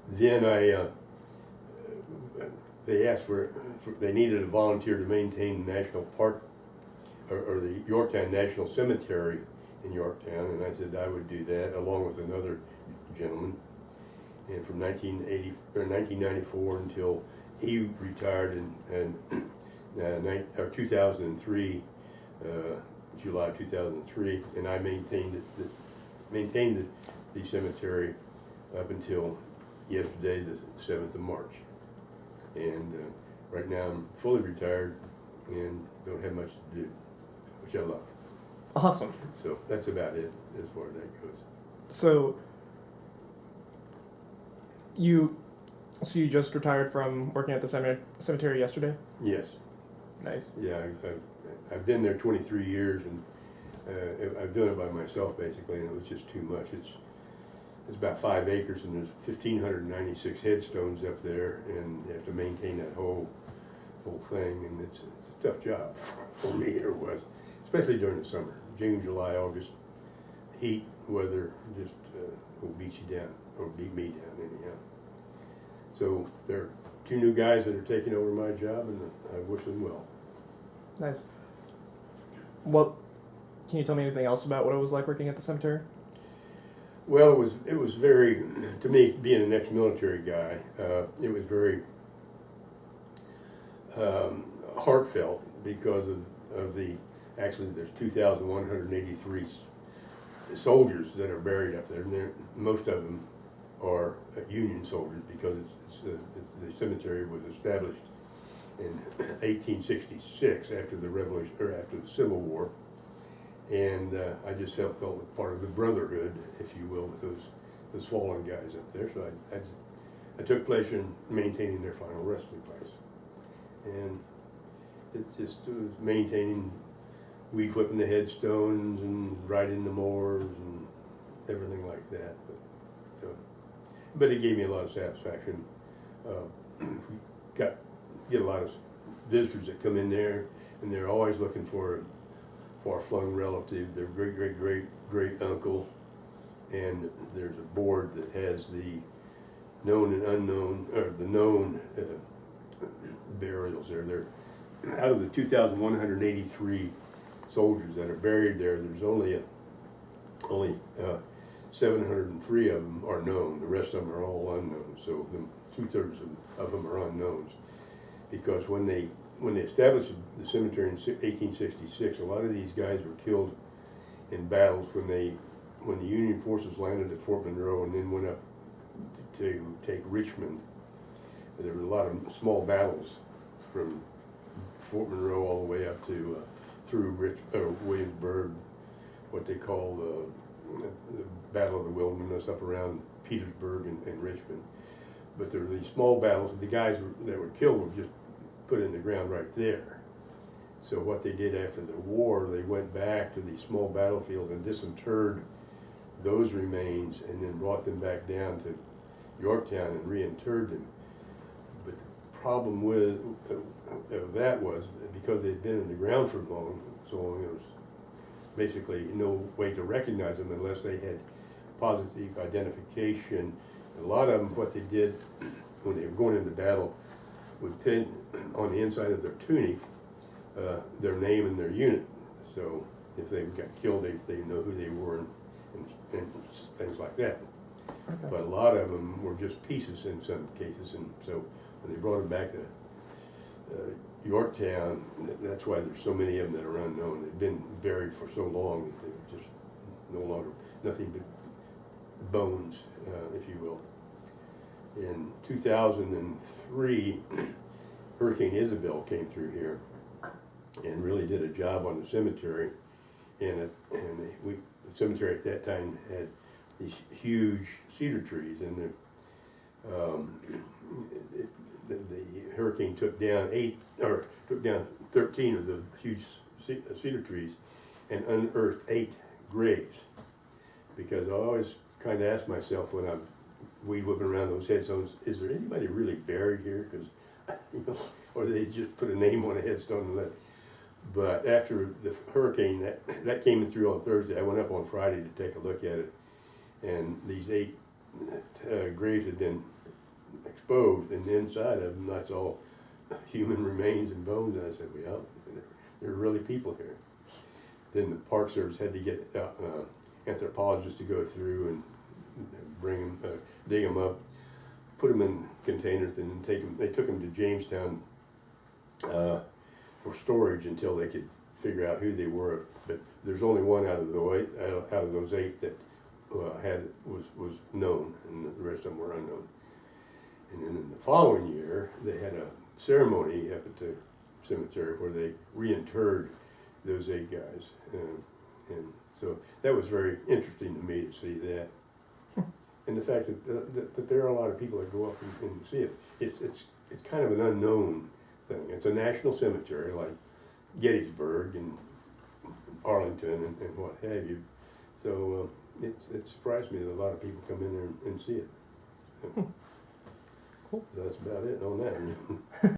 then they asked they needed a volunteer to maintain the national park, or the Yorktown National Cemetery in Yorktown, and I said I would do that along with another gentleman. And from 1994 until he retired in 2003, July 2003, and I maintained the cemetery up until yesterday, the 7th of March. And right now I'm fully retired and don't have much to do, which I love. Awesome. So that's about it as far as that goes. So you just retired from working at the cemetery yesterday? Yes. Nice. Yeah, I've been there 23 years, and I've done it by myself basically, and it was just too much. It's about 5 acres, and there's 1,596 headstones up there, and you have to maintain that whole thing, and it's a tough job for me. It was, especially during the summer, June, July, August. Heat, weather just will beat you down, or beat me down anyhow. So there are 2 new guys that are taking over my job, and I wish them well. Nice. Can you tell me anything else about what it was like working at the cemetery? Well, it was very, to me, being an ex-military guy, it was very heartfelt because of actually there's 2,183 soldiers that are buried up there, and most of them are Union soldiers because the cemetery was established in 1866 after the Revolution, or after the Civil War. And I just felt part of the brotherhood, if you will, with those fallen guys up there. So I took pleasure in maintaining their final resting place. And it just was maintaining, weed whipping the headstones and riding the moors and everything like that. But it gave me a lot of satisfaction. We get a lot of visitors that come in there, and they're always looking for a far-flung relative, their great uncle, and there's a board that has the known and unknown, or the known burials there. They're out of the 2,183 soldiers that are buried there. There's only 703 of them are known. The rest of them are all unknown. So 2/3 of them are unknowns, because when they established the cemetery in 1866, a lot of these guys were killed in battles when the Union forces landed at Fort Monroe and then went up to take Richmond. There were a lot of small battles from Fort Monroe all the way up to through Williamsburg, what they call the Battle of the Wilderness, up around Petersburg and Richmond. But there were these small battles. The guys that were killed were just put in the ground right there. So what they did after the war, they went back to these small battlefields and disinterred those remains, and then brought them back down to Yorktown and reinterred them. But the problem with that was, because they'd been in the ground for so long, there was basically no way to recognize them unless they had positive identification. A lot of them, what they did when they were going into battle, would pin on the inside of their tunic their name and their unit. So if they got killed, they know who they were and things like that. Okay. But a lot of them were just pieces in some cases, and so when they brought them back to Yorktown, that's why there's so many of them that are unknown. They've been buried for so long that they're just no longer, nothing but bones, if you will. In 2003, Hurricane Isabel came through here and really did a job on the cemetery. The cemetery at that time had these huge cedar trees, and the hurricane took down 13 of the huge cedar trees and unearthed 8 graves. Because I always kind of ask myself when I'm weed whipping around those headstones, is there anybody really buried here? Because, or they just put a name on a headstone and let. But after the hurricane that came through on Thursday, I went up on Friday to take a look at it, and these 8 graves had been exposed, and inside of them, that's all human remains and bones. And I said, well, there are really people here. Then the Park Service had to get anthropologists to go through and bring them, dig them up, put them in containers, and then take them. They took them to Jamestown for storage until they could figure out who they were. But there's only one out of those 8 that was known, and the rest of them were unknown. And then in the following year, they had a ceremony up at the cemetery where they reinterred those 8 guys, and so that was very interesting to me to see that, and the fact that there are a lot of people that go up and see it. It's kind of an unknown thing. It's a national cemetery like Gettysburg and Arlington and what have you. So it surprised me that a lot of people come in there and see it. Cool. So that's about it on that.